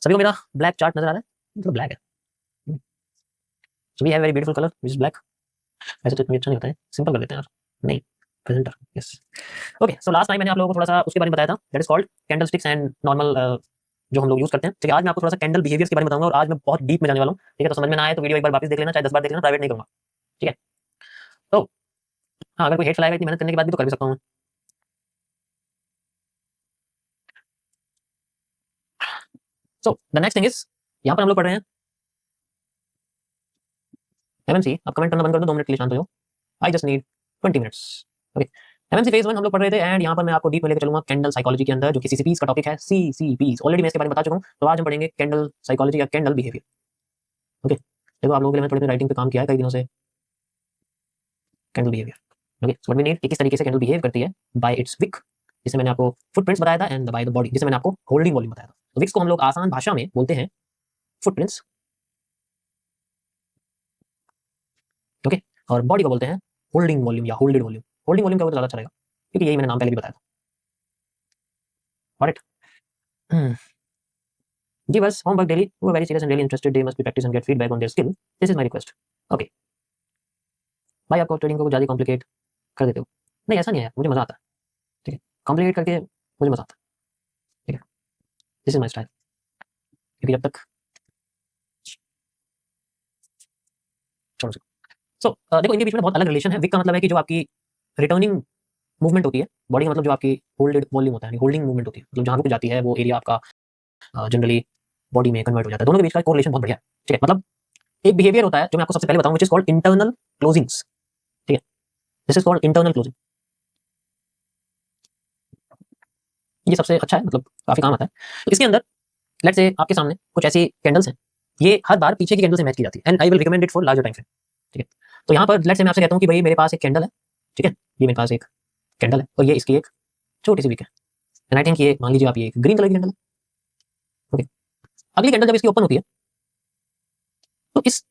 सभी को मेरा ब्लैक चार्ट नजर आ रहा है, मतलब ब्लैक है। So we have very beautiful colour which is black. ऐसे तो इतना अच्छा नहीं होता है, सिंपल कर देते हैं यार। नहीं, presenter, yes. Okay, so last time मैंने आप लोगों को थोड़ा सा उसके बारे में बताया था, that is called candle sticks and normal जो हम लोग यूज करते हैं। ठीक है, आज मैं आपको थोड़ा सा कैंडल बिहेवियर्स के बारे में बताऊंगा और आज मैं बहुत डीप में जाने वाला हूँ। ठीक है, तो समझ में ना आए तो वीडियो एक बार वापस देख लेना, चाहे 10 बार देख लेना, प्राइवेट नहीं करूंगा। ठीक है, तो हाँ, अगर कोई हेट फैलाएगा इतनी मेहनत करने के बाद भी तो कर भी सकता हूँ। So the next thing is, यहाँ पर हम लोग पढ़ रहे हैं एमएमसी। आप कमेंट करना बंद कर दो, 2 मिनट के लिए शांत हो जाओ। I just need 20 minutes. Okay, MMC phase 1 हम लोग पढ़ रहे थे एंड यहाँ पर मैं आपको डीप में लेकर चलूंगा कैंडल साइकोलॉजी के अंदर, जो कि सीसीपीज का टॉपिक है। सीसीपीज ऑलरेडी मैं इसके बारे में बता चुका हूँ, तो आज हम पढ़ेंगे कैंडल साइकोलॉजी या कैंडल बिहेवियर। ओके, देखो आप लोगों के लिए मैं थोड़ी राइटिंग पे काम किया है कई दिनों से। Candle behaviour, okay, so what we need, किस तरीके से कैंडल बिहेव करती है बाय इट्स विक, जिसे मैंने आपको फुटप्रिंट्स बताया था, एंड बाय द बॉडी, जिसे मैंने आपको होल्डिंग वॉल्यूम बताया था। तो विक्स को हम लोग आसान भाषा में बोलते हैं फुटप्रिंट्स, ओके, और बॉडी को बोलते हैं होल्डिंग वॉल्यूम या होल्डेड वॉल्यूम। होल्डिंग वॉल्यूम का वो ज्यादा अच्छा रहेगा क्योंकि यही मैंने नाम पहले भी बताया था। Got it? Give us homework daily. Who are very serious and really interested, they must be practice and get feedback on their skill. This is my request. Okay. भाई आपको ट्रेडिंग को ज्यादा कॉम्प्लिकेट कर देते हो। नहीं, ऐसा नहीं है, मुझे मजा आता है। ठीक है, कॉम्प्लिकेट करके मुझे मजा आता है। ठीक है, दिस इज माई स्टाइल। क्योंकि जब तक छोड़ो देखो, इनके बीच में बहुत अलग रिलेशन है। विक का मतलब है कि जो आपकी रिटर्निंग मूवमेंट होती है, बॉडी का मतलब जो आपकी होल्डेड वॉल्यूम होता है, होल्डिंग मूवमेंट होती है, मतलब जहां रुक जाती है वो एरिया आपका जनरली बॉडी में कन्वर्ट हो जाता है। दोनों के बीच का कोरिलेशन बहुत बढ़िया है। ठीक है, मतलब एक बिहेवियर होता है जो मैं आपको सबसे पहले बताऊं, which is called internal closings. ठीक है, this is called internal closing. ये सबसे अच्छा है, मतलब काफी काम आता है। तो इसके अंदर लेट्स से आपके सामने कुछ ऐसी कैंडल्स हैं, ये हर बार पीछे की कैंडल से मैच की जाती है, and I will recommend it for larger time frame. ठीक है, तो यहाँ पर लेट्स से मैं आपसे कहता हूँ कि भाई मेरे पास एक कैंडल है। ठीक है, ये मेरे पास एक कैंडल है और ये इसकी एक छोटी सी विक है, एंड आई थिंक ये मान लीजिए आप ये एक ग्रीन कलर की कैंडल है। ओके, अगली कैंडल जब इसकी ओपन होती है तो इस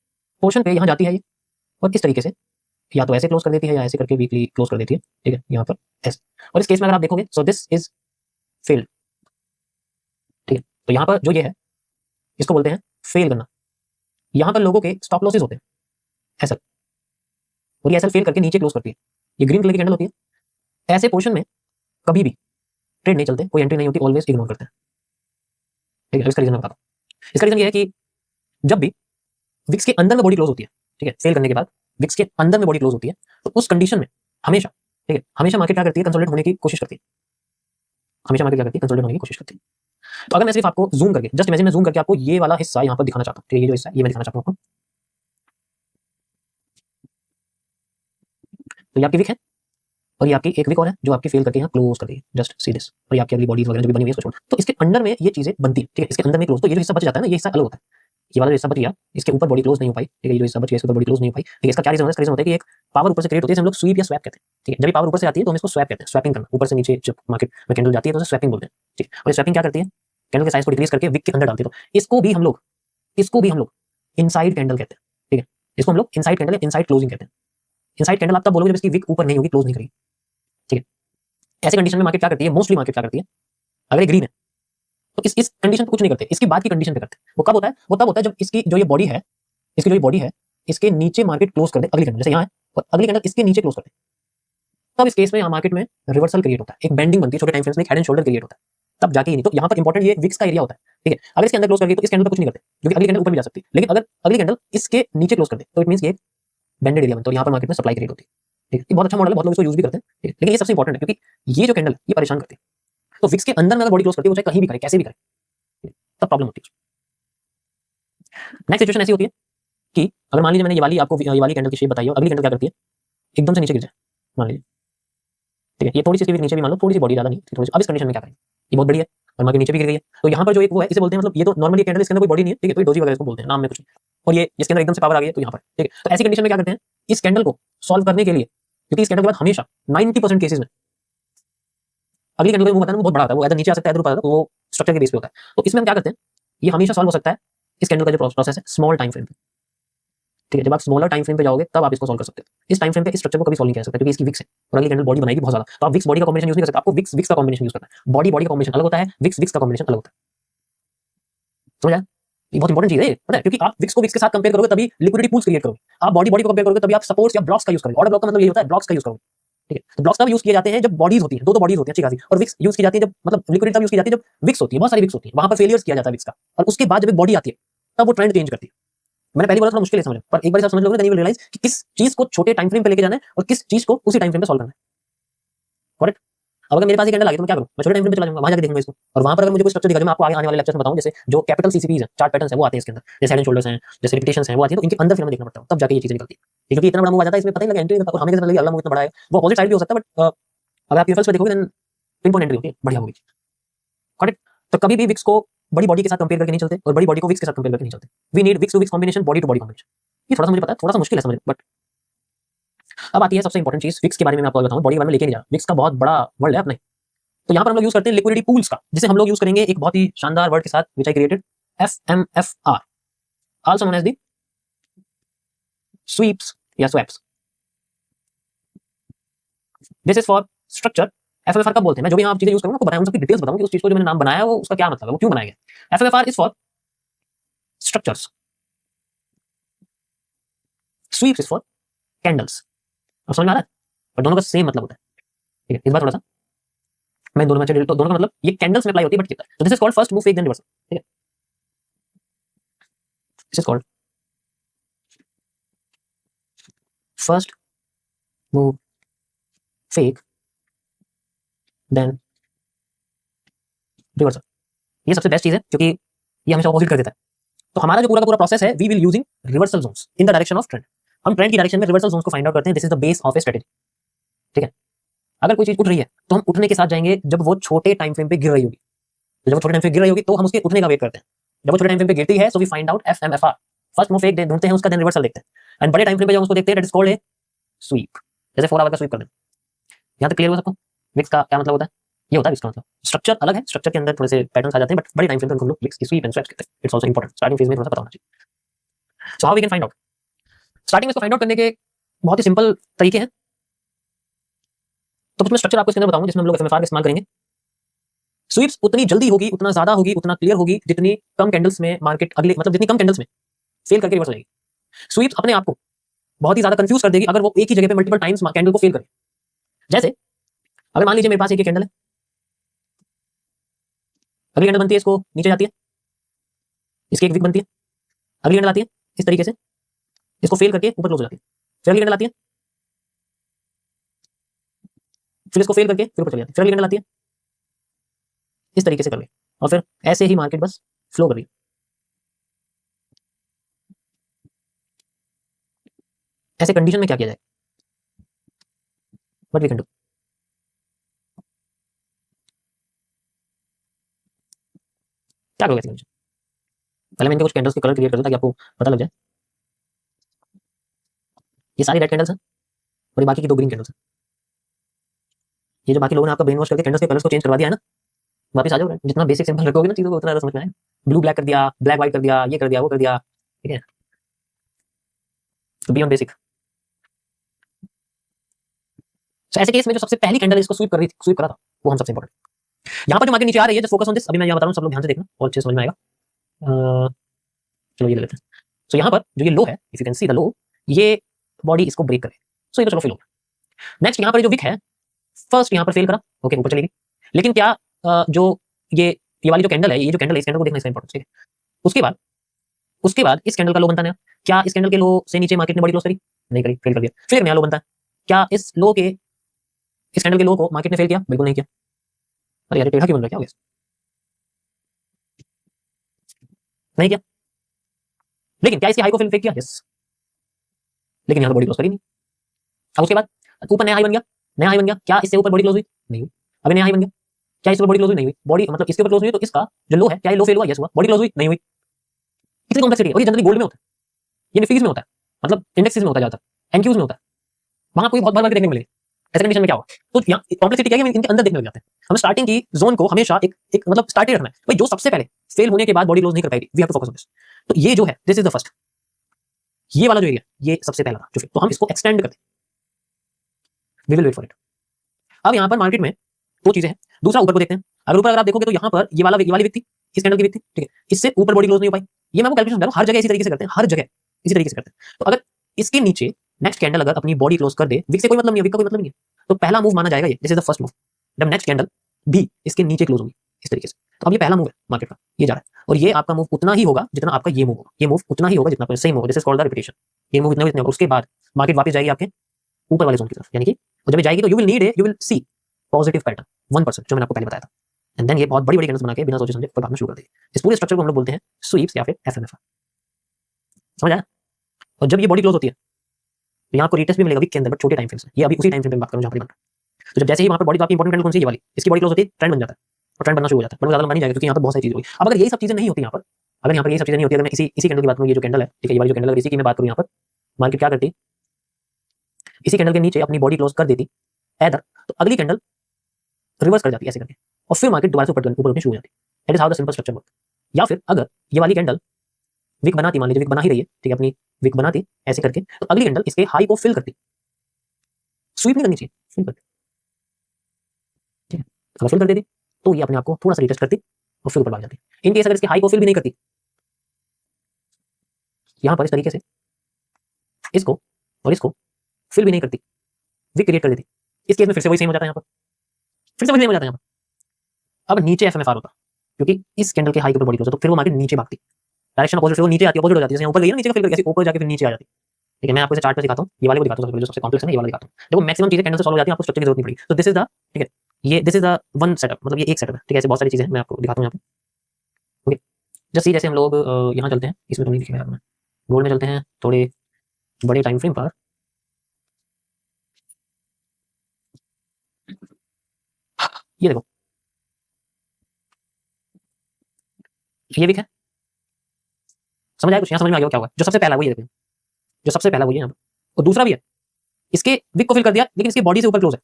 पोर्शन पे यहाँ जाती है ये, और इस तरीके से या तो ऐसे क्लोज कर देती है या ऐसे करके वीकली क्लोज कर देती है। ठीक है, यहाँ पर ऐसे, और इस केस में अगर आप देखोगे सो दिस इज फेल्ड। ठीक है, तो यहाँ पर जो ये है इसको बोलते हैं फेल करना। यहाँ पर लोगों के स्टॉप लॉसेस होते हैं ऐसा, और ये ऐसा फेल करके नीचे क्लोज करती है। ये ग्रीन कलर की कैंडल होती है, ऐसे पोर्शन में कभी भी ट्रेड नहीं चलते, कोई एंट्री नहीं होती, ऑलवेज इग्नोर करते हैं। ठीक है, इसका रीजन मैं बताता हूँ। इसका रीजन ये है कि जब भी विक्स के अंदर में बॉडी क्लोज होती है, ठीक है, फेल करने के बाद विक्स के अंदर में बॉडी क्लोज होती है, तो उस कंडीशन में हमेशा, ठीक है, हमेशा मार्केट क्या करती है, कंसोलिडेट होने की कोशिश करती है। हमेशा मार्केट क्या करती है, कंसोलिडेट होने की कोशिश करती है। तो अगर मैं सिर्फ आपको जूम करके, जस्ट इमेजिन, मैं जूम करके आपको ये वाला हिस्सा यहाँ पर दिखाना चाहता हूँ। ठीक है, ये जो हिस्सा ये मैं दिखाना चाहता हूँ आपको, तो ये आपकी विक है और ये आपकी एक विक और है जो आपकी फेल करके यहाँ क्लोज कर दी है, जस्ट सी दिस। और ये आपकी अगली बॉडीज वगैरह जो भी बनी हुई है उसको छोड़, तो इसके अंदर में ये चीजें बनती है। ठीक है, इसके अंदर में क्लोज, तो ये जो हिस्सा बच जाता है ना, ये हिस्सा अलग होता है। ये वाला हिस्सा बच गया, इसके ऊपर बॉडी क्लोज नहीं हो पाई। ठीक है, ये जो हिस्सा बच गया इसके ऊपर बॉडी क्लोज नहीं हो पाई। ठीक है, इसका क्या रीजन है? इसका रीजन होता है कि एक पावर ऊपर से क्रिएट होती है, हम लोग स्वीप या स्वैप कहते हैं। ठीक है, जब पावर ऊपर से आती है तो हम इसको स्वैप कहते हैं, स्वैपिंग करना, ऊपर से नीचे जब मार्केट में कैंडल जाती है तो उसे स्वैपिंग बोलते हैं। ठीक है, और स्वैपिंग क्या करती है, कैंडल के साइज को डिक्रीज करके विक के अंदर डालती है। तो इसको भी हम लोग इनसाइड कैंडल कहते हैं। ठीक है, इसको हम लोग इनसाइड कैंडल या इनसाइड क्लोजिंग कहते हैं। इनसाइड कैंडल आप तब बोलोगे जब इसकी विक ऊपर नहीं होगी, क्लोज नहीं करेगी। ठीक है, ऐसे कंडीशन में मार्केट क्या करती है, मोस्टली मार्केट क्या करती है, अगर ये ग्रीन है तो इस कंडीशन पे कुछ नहीं करते, इसकी बाद की कंडीशन पे करते हैं। वो कब होता है? वो तब होता है जब इसकी जो ये बॉडी है, इसकी जो ये बॉडी है, इसके नीचे मार्केट क्लोज कर दे अगली कैंडल, जैसे यहाँ है, और अगली कैंडल इसके नीचे क्लोज कर दे, तब इस केस में यहाँ मार्केट में रिवर्सल क्रिएट होता है, एक बेंडिंग बनती है, छोटे टाइम फ्रेम्स में एक हेड एंड शोल्डर क्रिएट होता है, तब जाके ही नहीं। तो यहाँ पर इंपॉर्टेंट ये विक्स का एरिया होता है। ठीक है, अगर इसके अंदर क्लोज कर गई तो इस कैंडल पर कुछ नहीं करते क्योंकि अगली कैंडल ऊपर भी जा सकती है, लेकिन अगर अगली कैंडल इसके नीचे क्लोज कर दे तो इट मींस ये बेंडेड एरिया बनता है और यहाँ पर मार्केट में सप्लाई क्रिएट होती है। ठीक है, ये बहुत अच्छा मॉडल है, बहुत लोग इसको यूज भी करते हैं। ठीक है, लेकिन ये सबसे इंपॉर्टेंट है क्योंकि ये जो कैंडल है ये परेशान करती है। तो विक्स के अंदर में अगर बॉडी क्लोज करती है, वो चाहे कहीं भी करे, कैसे भी करे, तब प्रॉब्लम होती है। नेक्स्ट सिचुएशन ऐसी होती है कि अगर मान लीजिए मैंने ये वाली कैंडल की शेप बताई है, अगली कैंडल क्या करती है, एकदम से नीचे गिर जाए मान लीजिए। ठीक है, ये थोड़ी सी इसके नीचे भी मान लो, थोड़ी सी बॉडी ज्यादा नहीं, थोड़ी सी। अब इस कंडीशन में क्या करें, ये बहुत बड़ी है और मार्केट नीचे भी गिर गई है, तो यहाँ पर जो एक वो है इसे बोलते हैं, मतलब ये तो नॉर्मली कैंडल, इसके अंदर कोई बॉडी नहीं है। ठीक है, तो ये डोजी वगैरह इसको बोलते हैं, नाम में कुछ नहीं, और ये इसके अंदर एकदम से पावर आ गई है तो यहाँ पर। ठीक है, तो ऐसी कंडीशन में क्या करते हैं, इस कैंडल को सॉल्व करने के लिए, क्योंकि इस कैंडल के बाद हमेशा 90% केसेस में अगली कैंडल का मुंह बताना वो बहुत बड़ा होता है, वो इधर नीचे आ सकता है, इधर ऊपर आ सकता है, वो स्ट्रक्चर के बेस पे होता है। तो इसमें हम क्या करते हैं, ये हमेशा सॉल्व हो सकता है इस कैंडल का जो प्रोसेस है स्मॉल टाइम फ्रेम पे। ठीक है, जब आप स्मॉलर टाइम फ्रेम पे जाओगे तब आप इसको सॉल्व कर सकते हो। इस टाइम फ्रेम पे इस स्ट्रक्चर को कभी सॉल्व नहीं कर सकते क्योंकि इसकी विक्स है और अगली कैंडल बॉडी बनाएगी बहुत ज्यादा, तो आप विक्स बॉडी का कॉम्बिनेशन यूज नहीं कर सकते, आपको विक्स का कॉम्बिनेशन यूज करना है। बॉडी का कॉम्बिनेशन अलग होता है, विक्स का कॉम्बिनेशन अलग होता है। समझ आया? ये बहुत इंपॉर्टेंट चीज है, पता है, क्योंकि आप विक्स को विक्स के साथ कंपेयर करोगे तभी लिक्विडिटी पूल्स क्रिएट करोगे। आप बॉडी बॉडी को कंपेयर करोगे तभी आप सपोर्ट्स या ब्लॉक्स का यूज करोगे। ऑर्डर ब्लॉक का मतलब ये होता है ब्लॉक्स का यूज करोगे। ठीक है, तो ब्लॉक्स तब यूज किए जाते हैं जब बॉडीज होती है, दो बॉडीज होती है अच्छी खासी, और विक्स यूज की जाती है जब, मतलब लिक्विडिटी तब यूज की जाती है जब विक्स होती है, बहुत सारी विक्स होती है, वहां पर फेलियर्स किया जाता है विक्स का, और उसके बाद जब एक बॉडी आती है तब वो ट्रेंड चेंज करती है। मैंने पहली बार थोड़ा मुश्किल है समझ, पर एक बार आप समझ लोगे ना, यू विल रियलाइज कि किस चीज को छोटे टाइम फ्रेम पे लेके जाना है और किस चीज को उसी टाइम फ्रेम पे सॉल्व करना है। करेक्ट? अब अगर मेरे पास एक कैंडल आ गई तो मैं क्या करूं? मैं छोटे टाइम फ्रेम पे चला जाऊंगा, वहां जाके देखूंगा इसको, और वहां पर अगर मुझे कोई स्ट्रक्चर दिखा, जो मैं आपको आने वाले लेक्चर्स में बताऊं, जैसे जो कैपिटल सीसीपीज है, चार्ट पैटर्न्स है, वो आते हैं इसके अंदर, जैसे हेड एंड शोल्डर्स हैं, जैसे रिपीटेशंस हैं, वो आती है, तो इनके अंदर फिर हमें देखना पड़ता है, तब जाके ये चीजें निकलती है। क्योंकि इतना बड़ा मूव आ जाता है, इसमें पता ही लगा एंट्री और हमें कैसे पता लगे अगला मूव इतना बड़ा है। वो अपोजिट साइड भी हो सकता है, बट अगर आप यूएफएस पे देखोगे देन पिन पॉइंट एंट्री होती है, बढ़िया होगी। करेक्ट? तो कभी भी विक्स को बड़ी बॉडी के साथ कंपेयर करके नहीं चलते, और बड़ी बॉडी को विक्स के साथ कंपेयर करके नहीं चलते। We need wicks to wicks combination, body to body combination. ये थोड़ा सा मुझे पता है, थोड़ा सा मुश्किल है समझ, बट अब आती है सबसे इंपॉर्टेंट चीज विक्स के बारे में। मैं आपको बताऊं, बॉडी के बारे में लेके नहीं जा, विक्स का बहुत बड़ा वर्ल्ड है अपने। तो यहाँ पर हम लोग यूज करते हैं लिक्विडिटी पूल्स का, जिसे हम लोग यूज करेंगे एक बहुत ही शानदार वर्ड के साथ, which I created, FMFR, also known as the sweeps या swaps. This is for structure. FMFR कब बोलते हैं? मैं जो भी यहाँ चीजें यूज करूंगा आपको बताऊं, उन सबकी डिटेल्स बताऊं कि उस चीज को जो मैंने नाम बनाया है वो उसका क्या मतलब है, वो क्यों बनाया गया। FMFR is for structures, sweeps is for candles. अब समझ में आ रहा है? और दोनों का सेम मतलब होता है। ठीक है, इस बार थोड़ा सा मैं दोनों में अच्छे तो दोनों का मतलब ये कैंडल्स में अप्लाई होती है, बट तो this is called first move fake then reversal. ठीक है, this is called first move fake then reversal. ये सबसे बेस्ट चीज है क्योंकि ये हमेशा अपोजिट कर देता है। तो हमारा जो पूरा का पूरा प्रोसेस है, we will using reversal zones in the direction of trend. हम ट्रेंड की डायरेक्शन में रिवर्सल जोन्स को फाइंड आउट करते हैं। This is the base of a strategy. ठीक है, अगर कोई चीज उठ रही है तो हम उठने के साथ जाएंगे जब वो छोटे टाइम फ्रेम पे गिर रही होगी। जब वो छोटे टाइम फ्रेम गिर रही होगी तो हम उसके उठने का वेट करते हैं। जब वो छोटे टाइम फ्रेम पे गिरती है so we find out FMFR, first move fake ढूंढते हैं उसका, देन रिवर्सल देखते हैं। एंड बड़े टाइम फ्रेम पे जब हम उसको देखते हैं, that is called a sweep. जैसे 4 आवर का स्वीप कर दें। यहाँ तक क्लियर हो सबको विक्स का क्या मतलब होता है? ये होता है विक्स का मतलब। स्ट्रक्चर अलग है, स्ट्रक्चर के अंदर थोड़े से पैटर्न्स आ जाते हैं, बट बड़े टाइम फ्रेम पे हम लोग विक्स की स्वीप एंड स्वैप्स कहते हैं। It's also important, starting phase में थोड़ा सा पता होना चाहिए। So how we can find out? Starting में इसको फाइंड आउट करने के बहुत ही सिंपल तरीके हैं। तो कुछ मैं स्ट्रक्चर आपको इसके अंदर बताऊंगा जिसमें हम लोग FMFR का इस्तेमाल करेंगे। स्वीप्स उतनी जल्दी होगी, उतना ज्यादा होगी, उतना क्लियर होगी जितनी कम कैंडल्स में मार्केट अगले, मतलब जितनी कम कैंडल्स में फेल करके रिवर्स हो जाएगी। स्वीप्स अपने आप को बहुत ही ज्यादा कंफ्यूज कर देगी अगर वो एक ही जगह पे मल्टीपल टाइम्स कैंडल को फेल करे। जैसे अगर मान लीजिए मेरे पास एक कैंडल है, अगली कैंडल बनती है, इसको नीचे जाती है, इसकी एक विक बनती है, अगली कैंडल आती है इस तरीके से, इसको फेल करके ऊपर क्लोज हो जाती है, फिर अगली कैंडल आती है, फिर इसको फेल करके फिर ऊपर चली जाती है, फिर अगली कैंडल आती है, इस तरीके से कर रही है, और फिर ऐसे ही मार्केट बस फ्लो कर रही है। ऐसे कंडीशन में क्या किया जाए? What we can do? क्या करोगे ऐसी कंडीशन? पहले मैं इनके कुछ कैंडल्स के कलर क्रिएट कर दूं ताकि आपको पता लग जाए। ये सारी रेड कैंडल्स हैं और ये बाकी की 2 ग्रीन कैंडल्स हैं। ये जो बाकी लोगों ने आपका ब्रेन वॉश करके कैंडल्स के कलर्स को चेंज करवा दिया है ना, वापस आ जाओगे। जितना बेसिक सिंपल रखोगे ना चीजों को, उतना समझ में आएगा। ब्लू ब्लैक कर दिया, ब्लैक व्हाइट कर दिया, ये कर दिया, वो कर दिया। ठीक है, तो बी ऑन बेसिक। तो ऐसे केस में जो सबसे पहली कैंडल इसको स्वीप कर रही थी, स्वीप करा था, वो हम सबसे इंपॉर्टेंट। यहाँ पर जो मार्केट नीचे आ रही है, जो फोकस ऑन दिस, अभी मैं यहाँ बता रहा हूँ, सब लोग ध्यान से देखना और अच्छे समझ में आएगा। चलो ये ले लेते हैं। सो यहाँ पर जो ये लो है, if you can see the low, ये बॉडी इसको ब्रेक करे, सो ये तो चलो फेल हो गया। नेक्स्ट यहाँ पर जो विक है, फर्स्ट यहाँ पर फेल करा, ओके ऊपर चलेगी, लेकिन क्या जो ये वाली जो कैंडल है, ये जो कैंडल है, इस कैंडल को देखना इसका इंपॉर्टेंस है। उसके बाद इस कैंडल का लो बनता है, क्या इस कैंडल के लो से नीचे मार्केट ने बड़ी क्लोज करी? नहीं करी, फेल कर दिया। फिर नया लो बनता है, क्या इस कैंडल के लो को मार्केट ने फेल किया? बिल्कुल नहीं किया। अरे यार टेढ़ा क्यों बन रहा है, क्या हो गया? नहीं किया। लेकिन क्या इसकी हाई को फेल किया? यस, लेकिन यहाँ तो बॉडी क्लोज करी नहीं। अब उसके बाद ऊपर नया हाई बन गया, नया हाई बन गया, क्या इससे ऊपर बॉडी क्लोज हुई? नहीं हुई। अभी नया हाई बन गया, क्या इसके ऊपर बॉडी क्लोज हुई? नहीं हुई। बॉडी मतलब इसके ऊपर क्लोज हुई तो इसका जो लो है, क्या ये लो फेल हुआ? यस हुआ। बॉडी क्लोज हुई? नहीं हुई। इतनी कॉम्प्लेक्सिटी है, और ये जनरली गोल्ड में होता है, ये निफ्टीज में होता है, मतलब इंडेक्सेस में होता है, ज्यादातर एनक्यूज में होता है, वहां कोई बहुत बार देखने को मिलेगी। ऐसे कंडीशन में क्या होगा? तो यहाँ कॉम्प्लेक्सिटी क्या है, इनके अंदर देखने लग जाते हैं। हमें स्टार्टिंग की जोन को हमेशा एक मतलब स्टार्टेड रखना है भाई, जो सबसे पहले फेल होने के बाद बॉडी क्लोज नहीं कर पाएगी, we have to focus on this. तो ये जो है, दिस इज द फर्स्ट, ये वाला जो एरिया, ये सबसे पहला जो, तो हम इसको एक्सटेंड करते हैं, we will wait for it. अब यहाँ पर मार्केट में 2 चीजें हैं। दूसरा ऊपर को देखते हैं। अगर ऊपर अगर आप देखोगे तो यहाँ पर ये वाली विक थी, इस कैंडल की वीक थी, ठीक है, इससे ऊपर बॉडी क्लोज नहीं हो पाई। ये मैं आपको कैलकुलेशन बता रहा हूं, हर जगह इसी तरीके से करते हैं, हर जगह इसी तरीके से करते हैं। तो अगर इसके नीचे नेक्स्ट कैंडल अगर अपनी बॉडी क्लोज कर दे, वीक से कोई मतलब नहीं है, वीक का कोई मतलब नहीं है, तो पहला मूव माना जाएगा ये, this is the first move, जब नेक्स्ट कैंडल भी इसके नीचे क्लोज होगी इस तरीके से। तो अब ये पहला मूव है मार्केट का, ये जा रहा है, और ये आपका मूव उतना ही होगा जितना आपका ये मूव होगा, ये मूव उतना ही होगा जितना सेम होगा, this is called the repetition. ये मूव इतना होगा, उसके बाद मार्केट वापस जाएगी आपके ऊपर वाले जोन की तरफ, यानी कि जब जाएगी तो you will see positive pattern 1%, जो मैंने आपको पहले बताया था। एंड देन ये बहुत बड़ी कैंडल्स बना के बिना सोचे समझे ऊपर भागना शुरू कर देगी। इस पूरे स्ट्रक्चर को हम लोग बोलते हैं स्वीप्स या फिर एफएमएफआर, समझ आया? और जब ये बॉडी क्लोज होती है तो यहाँ आपको रिटेस्ट भी मिलेगा वीक के अंदर, बट छोटे टाइम फ्रेम्स में। ये अभी उसी टाइम फ्रेम में बात करूँ जहाँ पर बन रहा है। तो जब जैसे ही वहाँ पर बॉडी, तो आपकी इंपॉर्टेंट कैंडल कौन सी, ये वाली, इसकी बॉडी क्लोज होती है, ट्रेंड बन जाता है और ट्रेंड बनना शुरू हो जाता है, बट ज्यादा लंबा नहीं जाएगा क्योंकि यहाँ पर बहुत सारी चीजें हुई। अब अगर यही सब चीजें नहीं होती यहाँ पर, अगर यहाँ पर ये सब चीजें नहीं होती, अगर मैं इसी कैंडल की बात करूँ, ये जो कैंडल है, ठीक है, ये वाली जो कैंडल, इसी की मैं बात करूँ, यहाँ पर मार्केट क्या करती, इसी कैंडल के नीचे अपनी बॉडी क्लोज कर देती ऐदर, तो अगली कैंडल रिवर्स कर जाती है ऐसे करके, और फिर मार्केट दोबारा से ऊपर उठनी शुरू हो जाती है। That is how the simple structure work. या फिर अगर ये वाली कैंडल विक बनाती, मान लीजिए विक बना ही रही है, ठीक है, अपनी विक बनाती ऐसे करके, तो अगली कैंडल इसके हाई को फिल करती, स्वीप नहीं करनी चाहिए, फिल करती, ठीक है, अगर फिल कर देती तो ये अपने आप को थोड़ा सा रिटेस्ट करती और फिर ऊपर भाग जाती। इन केस अगर इसके हाई को फिल भी नहीं करती, यहां पर इस तरीके से इसको और इसको फिल भी नहीं करती, विक क्रिएट कर देती, इस केस में फिर से वही सेम हो जाता है, यहाँ पर फिर से वही सेम हो जाता है। यहाँ पर अब नीचे एफएमएफआर होता, क्योंकि इस कैंडल के हाई के ऊपर बॉडी क्लोज है, तो फिर वो मार्केट नीचे भागती, डायरेक्शन अपोजिट, वो नीचे आती है, अपोजिट हो जाती है, जैसे ऊपर गई ना, नीचे का फिर करके ऐसे ऊपर जाके फिर नीचे आ जाती है। ठीक है, मैं आपको इसे चार्ट पे दिखाता हूँ, ये वाले को दिखाता हूँ, जो सबसे कॉम्प्लेक्स है ना, ये वाला दिखाता हूँ। देखो मैक्सिमम चीजें कैंडल से सॉल्व हो जाती है, आपको स्ट्रक्चर की जरूरत नहीं पड़ेगी। तो दिस इज द, ठीक है, ये this is the one setup, मतलब ये एक सेटअप है, ठीक है, ऐसे बहुत सारी चीजें हैं, मैं आपको दिखाता हूँ यहाँ पे। ओके, जस्ट सी, जैसे हम लोग यहाँ चलते हैं, इसमें तो नहीं दिखेगा हमें, गोल्ड में चलते हैं थोड़े बड़े टाइम फ्रेम पर। ये देखो, ये वीक है, समझ आया कुछ, यहाँ समझ में आ गया क्या हुआ? जो सबसे पहला वो ये देखो, जो सबसे पहला वो ये यहाँ पर, और दूसरा भी है, इसके विक को फिल कर दिया लेकिन इसकी बॉडी से ऊपर क्लोज है,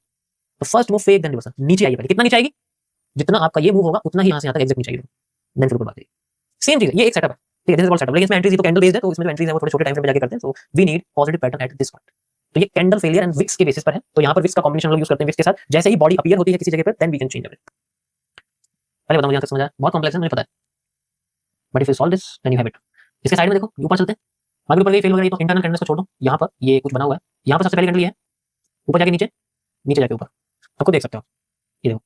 तो first move fake, then reversal, नीचे आएगी पहले, कितना नीचे आएगी, जितना आपका ये मूव होगा उतना ही यहाँ से यहाँ तक एग्जैक्ट नीचे आएगी, देन फिर ऊपर बात करेगी। सेम चीज है, ये एक सेटअप है, ठीक है, दिस इज कॉल्ड सेटअप। लेकिन इसमें एंट्रीज तो कैंडल बेस्ड है, तो इसमें जो एंट्रीज है वो थोड़े छोटे टाइम फ्रेम पे जाके करते हैं, so we need positive pattern at this point. तो ये कैंडल फेलियर एंड विक्स के बेसिस पर है, तो यहाँ पर विक्स का कॉम्बिनेशन लोग यूज करते हैं, विक्स के साथ जैसे ही बॉडी अपीयर होती है किसी जगह पर, then we can change everything. पहले बताऊं, यहाँ तक समझ आया? बहुत कॉम्प्लेक्स है मुझे पता है, but if you solve this then you have it. इसके साइड में देखो, ऊपर चलते हैं, आगे ऊपर गई फेल हो गई, तो इंटरनल कैंडल्स को छोड़ दो, यहाँ पर ये कुछ बना हुआ है, यहाँ पर सबसे पहली कैंडल ये है, ऊपर जाके नीचे, नीचे जाके ऊपर, आपको देख सकते हो, ये देखो,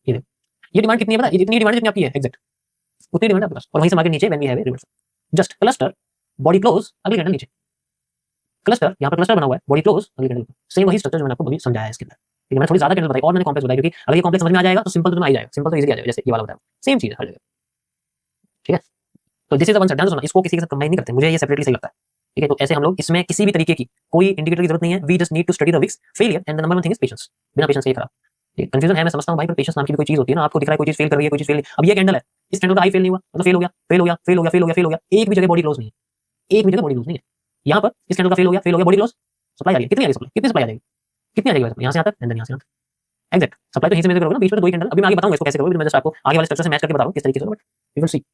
ये देखो, ये डिमांड कितनी है पता है? ये जितनी डिमांड जितनी आपकी है एग्जैक्ट उतनी डिमांड आपके पास, और वहीं से मार्केट नीचे when we have a reversal, just cluster, body close, अगली कैंडल नीचे, क्लस्टर, यहाँ पर क्लस्टर बना हुआ है, बॉडी क्लोज, अगली कैंडल ऊपर, सेम वही स्ट्रक्चर जो मैंने आपको अभी समझाया है इसके अंदर। लेकिन मैंने थोड़ी ज्यादा कैंडल बताई और मैंने कॉम्प्लेक्स बताई, क्योंकि अगर ये कॉम्प्लेक्स समझ में आ जाएगा तो सिंपल तो आ ही जाएगा, सिंपल तो इजी आ जाएगा, जैसे ये वाला बताया, सेम चीज है हर जगह, ठीक है। तो this is the one set, ध्यान से सुनना, इसको किसी के साथ कंबाइन नहीं करते, मुझे ये सेपरेटली सही लगता है, ठीक है। तो ऐसे हम लोग इसमें किसी भी तरीके की कोई इंडिकेटर की जरूरत नहीं है, we just need to study the wicks failure and the number one thing is patience. बिना पेशेंस के खराब, ये कंफ्यूजन है, मैं समझता हूं भाई, पर पेशेंस नाम की भी कोई चीज होती है ना, आपको दिख रहा है कोई चीज फेल कर रही है, कोई चीज फेल नहीं। अब ये कैंडल है, इस कैंडल का हाई फेल नहीं हुआ, मतलब फेल हो गया, फेल हो गया, फेल हो गया, फेल हो गया, फेल हो गया, एक भी जगह बॉडी क्लोज नहीं है, एक भी जगह बॉडी क्लोज नहीं है। यहाँ पर इस कैंडल का फेल हो गया, फेल हो गया, बॉडी क्लोज, सप्लाई आ रही है, कितनी आ रही है सप्लाई, कितनी सप्लाई आ जाएगी, कितनी आ जाएगी यहाँ से यहाँ तक, एंड देन यहाँ से यहाँ तक, एग्जैक्ट सप्लाई तो यहीं से मेजर करोगे ना, बीच में तो दो ही कैंडल, अभी मैं आगे बताऊंगा इसको कैसे करोगे, मैं जस्ट आपको आगे वाले स्ट्रक्चर से मैच करके बताऊंगा किस तरीके से, but you will see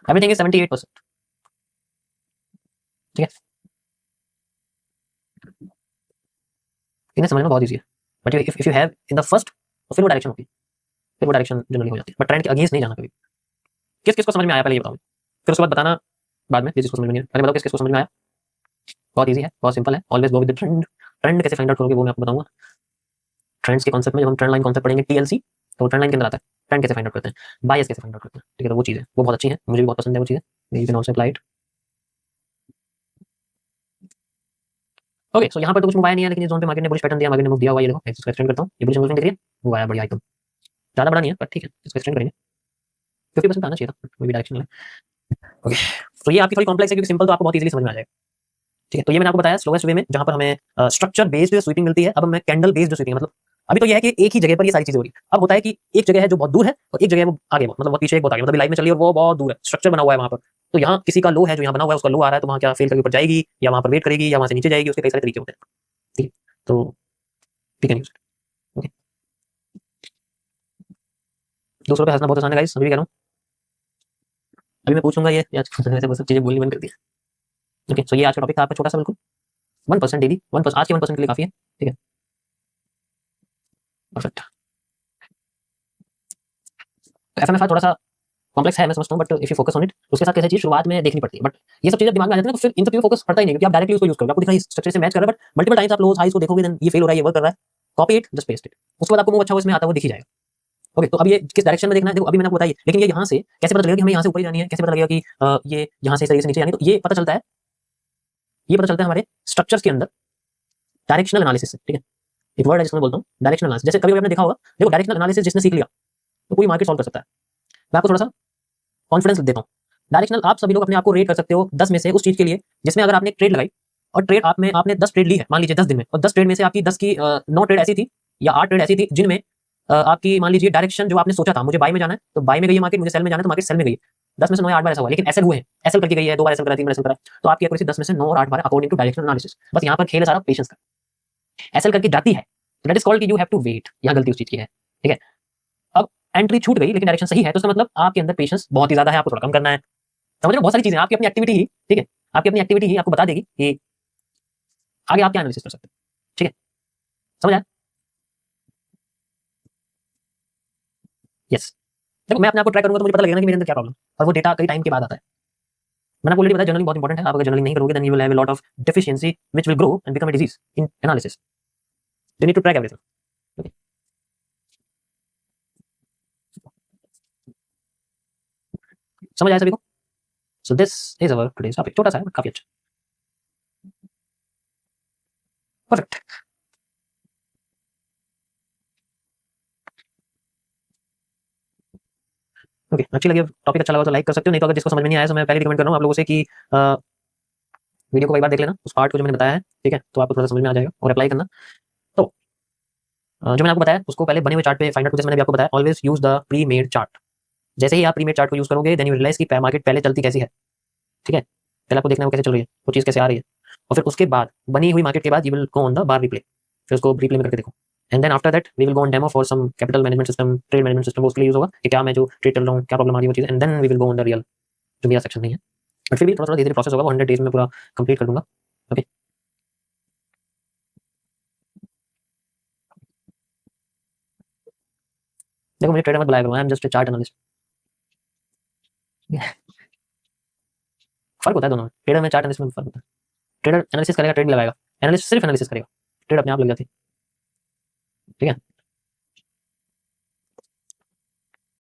everything is 78%, ठीक है। इन्हें समझना बहुत ईजी है, but if you have in the first, तो फिर वो डायरेक्शन होती है, फिर वो डायरेक्शन जनरली हो जाती है, बट ट्रेंड के अगेंस्ट नहीं जाना कभी। किस किस को समझ में आया पहले ये बताओ, फिर उसके बाद बताना बाद में जिसको समझ में नहीं आया, पहले बताओ किस किस को समझ में आया। बहुत ईजी है, बहुत सिंपल है, always go with the trend. Trend कैसे फाइंड आउट करोगे वो मैं आपको बताऊंगा ट्रेंड्स के कॉन्सेप्ट में, जब हम ट्रेंड लाइन कॉन्सेप्ट पढ़ेंगे टीएलसी, तो ट्रेंड लाइन के अंदर आता है ट्रेंड कैसे फाइंड आउट करते हैं, बायस कैसे फाइंड आउट करते हैं, ठीक है। तो वो चीज़ है, वो बहुत अच्छी है, मुझे भी बहुत पसंद है वो चीज़, you can also apply it. Okay, so यहाँ पर तो कुछ मूव आया नहीं है, लेकिन इस जोन पे मार्केट ने बुलिश पैटर्न दिया, मार्केट ने मूव दिया हुआ, ये देखो, इसको एक्सटेंड करता हूँ, ये बुलिश मूवमेंट दिख रही है, वो आया बढ़िया एकदम, ज़्यादा बड़ा नहीं है बट ठीक है, इसको एक्सटेंड करेंगे, 50% आना चाहिए था, वो भी डायरेक्शन है। ओके, तो ये आपकी थोड़ी कॉम्प्लेक्स है, क्योंकि सिंपल तो आपको बहुत इजीली समझ में आ जाएगा, ठीक है। तो ये मैंने आपको बताया स्लोएस्ट वे में, जहां पर हमें स्ट्रक्चर बेस्ड स्वीपिंग मिलती है। अब हमें कैंडल बेस्ड स्वीपिंग, मतलब अभी तो यह है कि एक ही जगह पर ये सारी चीजें हो रही है। अब होता है कि एक जगह है जो बहुत दूर है और एक जगह है वो आगे, मतलब वो पीछे बहुत आगे, मतलब लाइव में चली और वो बहुत दूर है, स्ट्रक्चर बना हुआ है वहां पर। तो यहाँ किसी का लो है, जो यहाँ बना हुआ है उसका लो आ रहा है, तो वहाँ क्या फेल करके ऊपर जाएगी, या वहां पर वेट करेगी, या वहां से नीचे जाएगी, उसके कई सारे तरीके होते हैं, ठीक है। तो we can use it, okay. दूसरों पे हंसना बहुत आसान है गाइस, अभी भी कह रहा हूँ, अभी मैं पूछूंगा ये आज वो सब चीजें बोलनी बंद कर दी, ओके। सो ये आज का टॉपिक था आपका छोटा सा, बिल्कुल 1% डेली, 1% आज के 1% के लिए काफी है, ठीक है, परफेक्ट। तो एफएमएफआर थोड़ा सा कॉम्प्लेक्स है मैं समझता हूँ, but if you focus on it उसके साथ कैसे चीज शुरुआत में देखनी पड़ती है, बट ये सब चीजें दिमाग में आ जाती है ना, तो फिर इन सब चीजों फोकस पड़ता ही नहीं, क्योंकि आप डायरेक्टली उसको यूज करोगे, आपको दिख रहा है स्ट्रक्चर से मैच कर रहा है, बट मल्टीपल टाइम्स आप लोज हाइस को देखोगे, देन ये फेल हो रहा है, ये वर्क कर रहा है, copy it, just paste it, उसके बाद आपको मूव अच्छा हो इसमें आता है वो दिख ही जाएगा। ओके, तो अब ये किस डायरेक्शन में देखना है, देखो अभी मैंने आपको बताई, लेकिन ये यहाँ से कैसे पता चलेगा कि हमें यहाँ से ऊपर ही जानी है, कैसे पता लगेगा कि ये यहाँ से इस तरीके से नीचे जानी है, तो ये पता चलता है, ये पता चलता है हमारे स्ट्रक्चर्स के अंदर डायरेक्शनल एनालिसिस से, ठीक है। एक वर्ड है जिसमें बोलता हूँ डायरेक्शनल एनालिसिस, जैसे कभी आपने देखा होगा, देखो डायरेक्शनल एनालिसिस जिसने सीख लिया तो पूरी मार्केट सॉल्व कर सकता है। मैं आपको थोड़ा सा कॉन्फिडेंस देता हूँ। डायरेक्शनल आप सभी लोग अपने आप को रेट कर सकते हो 10 में से उस चीज के लिए जिसमें अगर आपने एक ट्रेड लगाई और ट्रेड आप में आपने 10 ट्रेड ली है, मान लीजिए 10 दिन में, और 10 ट्रेड में से आपकी 10 की 9 ट्रेड ऐसी थी या 8 ट्रेड ऐसी थी जिनमें आपकी मान लीजिए डायरेक्शन जो आपने सोचा था मुझे बाय में जाना है तो बाय में गई है मार्केट, मुझे सेल में जाना है तो मार्केट सेल में गई है। 10 में से 9 या 8 बार ऐसा हुआ, लेकिन एसएल हुए हैं, एसएल करके गई है, 2 बार एसएल करा, 3 बार एसएल करा, तो आपकी एक्यूरेसी 10 में से 9 और 8 बार अकॉर्डिंग टू डायरेक्शनल एनालिसिस। बस यहाँ पर खेल है सारा पेशेंस का। एसएल करके जाती है दैट इज कॉल्ड कि यू हैव टू वेट, यहाँ गलती उस चीज की है, ठीक है। अब एंट्री छूट गई लेकिन डायरेक्शन सही है, तो इसका मतलब आपके अंदर पेशेंस बहुत ही ज्यादा है, आपको थोड़ा कम करना है। समझ रहे हो, बहुत सारी चीजें आपकी अपनी एक्टिविटी ही, ठीक है, आपकी अपनी एक्टिविटी ही आपको बता देगी कि आगे आप क्या एनालिसिस कर सकते हैं, ठीक है, समझ आया? यस। देखो मैं अपने आप को ट्रैक करूंगा तो मुझे पता लगेगा ना कि मेरे अंदर क्या प्रॉब्लम, और वो डेटा कई टाइम के बाद आता है। मैंने आपको ऑलरेडी बताया जर्नलिंग बहुत इंपॉर्टेंट है, आप अगर जर्नलिंग नहीं करोगे then you will have a lot of deficiency which will grow and become a disease in analysis. You need to track everything, okay. समझ आया सभी को? So this is our today's topic, छोटा सा है काफी अच्छा, परफेक्ट। ओके, अच्छी लगी टॉपिक, अच्छा लगा तो लाइक कर सकते हो, नहीं तो अगर जिसको समझ में नहीं आया तो मैं पहले रिकमेंड कर रहा हूँ आप लोगों से कि वीडियो को कई बार देख लेना उस पार्ट को जो मैंने बताया है, ठीक है, तो आपको थोड़ा समझ में आ जाएगा और अप्लाई करना। तो जो मैंने आपको बताया उसको पहले बने हुए चार्ट पे फाइंड आउट, जैसे मैंने भी आपको बताया always use the pre made chart. जैसे ही आप प्री मेड चार्ट को यूज करोगे देन यू रियलाइज की मार्केट पहले चलती कैसी है, ठीक है, पहले आपको देखना है वो कैसे चल रही है, वो चीज़ कैसे आ रही है, और फिर उसके बाद बनी हुई मार्केट के बाद you will go on the bar replay, फिर उसको रिप्ले में करके देखो, and then after that we will go on demo for some capital management system, trade management system, उसके लिए यूज होगा कि क्या मैं जो ट्रेड चल रहा हूँ क्या प्रॉब्लम आ रही है वो चीज़, and then we will go on the real जो मेरा सेक्शन नहीं है, बट फिर भी थोड़ा थोड़ा धीरे धीरे प्रोसेस होगा, वो 100 डेज में पूरा कंप्लीट कर दूंगा। ओके, देखो मुझे ट्रेडर मत बुलाया करो, I am just a chart analyst. फर्क होता है दोनों में, ट्रेडर में चार्ट एनालिस्ट में फर्क होता है। ट्रेडर एनालिसिस करेगा, ट्रेड लगाएगा, एनालिस्ट सिर्फ एनालिसिस करेगा, ट्रेड अपने आप लग जाती है, ठीक है।